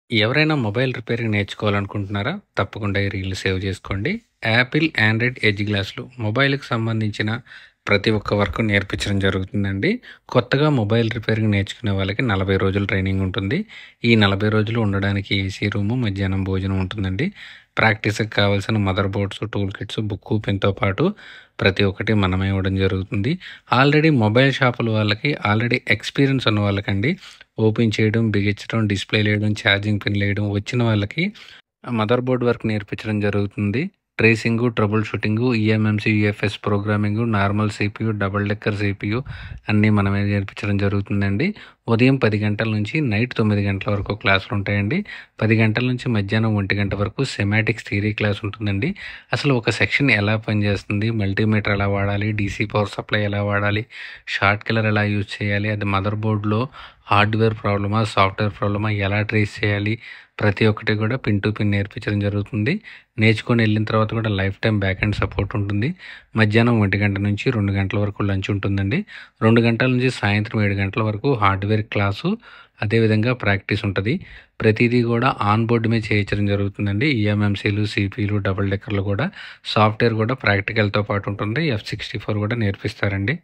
ఎవరైనా mobile repairing నేర్చుకోవాలనుకుంటున్నారా? తప్పకుండా ఈ రీల్ సేవ్ చేసుకోండి. యాపిల్ ఆండ్రాయిడ్ ఎడ్జ్ గ్లాసులు మొబైల్‌కి సంబంధించిన ప్రతి ఒక్క వర్క్ నేర్పించడం జరుగుతుందండి. కొత్తగా మొబైల్ రిపేరింగ్ నేర్చుకునే వాళ్ళకి 40 రోజులు ట్రైనింగ్ ఉంటుంది. ఈ 40 రోజులు ఉండడానికి ఏసీ రూము, మధ్యాహ్నం భోజనం ఉంటుందండి. ప్రాక్టీస్‌కి కావాల్సిన mother boards, tool kits, book, పెన్‌తో పాటు ప్రతి ఒక్కటి మనమే ఇవ్వడం జరుగుతుంది. ఆల్రెడీ మొబైల్ షాపుల వాళ్ళకి ఆల్రెడీ ఎక్స్‌పీరియన్స్ ఉన్న వాళ్ళకండి ఓపెన్ చేయడం, బిగించడం, డిస్‌ప్లేలేయడం, ఛార్జింగ్ పిన్‌లేయడం వచ్చిన వాళ్ళకి మదర్ బోర్డ్ వర్క్ నేర్పించడం జరుగుతుంది. Tracing, trouble shooting, eMMC, UFS programming, normal CPU, double decker CPU అన్నీ మనమే నేర్పించడం జరుగుతుందండి. ఉదయం 10 గంటల నుంచి నైట్ 9 గంటల వరకు క్లాసులు ఉంటాయండి. 10 గంటల నుంచి మధ్యాహ్నం 1 గంట వరకు సెమాటిక్స్ థియరీ క్లాస్ ఉంటుందండి. అసలు ఒక సెక్షన్ ఎలా పనిచేస్తుంది, మల్టీమీటర్ ఎలా వాడాలి, డీసీ పవర్ సప్లై ఎలా వాడాలి, షార్ట్ కిల్లర్ ఎలా యూజ్ చేయాలి, అది మదర్ బోర్డ్‌లో హార్డ్వేర్ ప్రాబ్లమా, సాఫ్ట్వేర్ ప్రాబ్లమా ఎలా ట్రేస్ చేయాలి, ప్రతి ఒక్కటి కూడా పిన్ టు పిన్ నేర్పించడం జరుగుతుంది. నేర్చుకొని వెళ్ళిన తర్వాత కూడా life time back and support ఉంటుంది. మధ్యాహ్నం 1 గంట నుంచి 2 గంటల వరకు లంచ్ ఉంటుందండి. 2 గంటల నుంచి సాయంత్రం 7 గంటల వరకు హార్డ్వేర్ క్లాసు, అదేవిధంగా ప్రాక్టీస్ ఉంటుంది. ప్రతిదీ కూడా ఆన్ బోర్డు మీద చేయించడం జరుగుతుందండి. ఈఎంఎంసీలు, సిపిలు, డబుల్ డెక్కర్లు కూడా, సాఫ్ట్వేర్ కూడా ప్రాక్టికల్తో పాటు ఉంటుంది. F64 కూడా నేర్పిస్తారండి.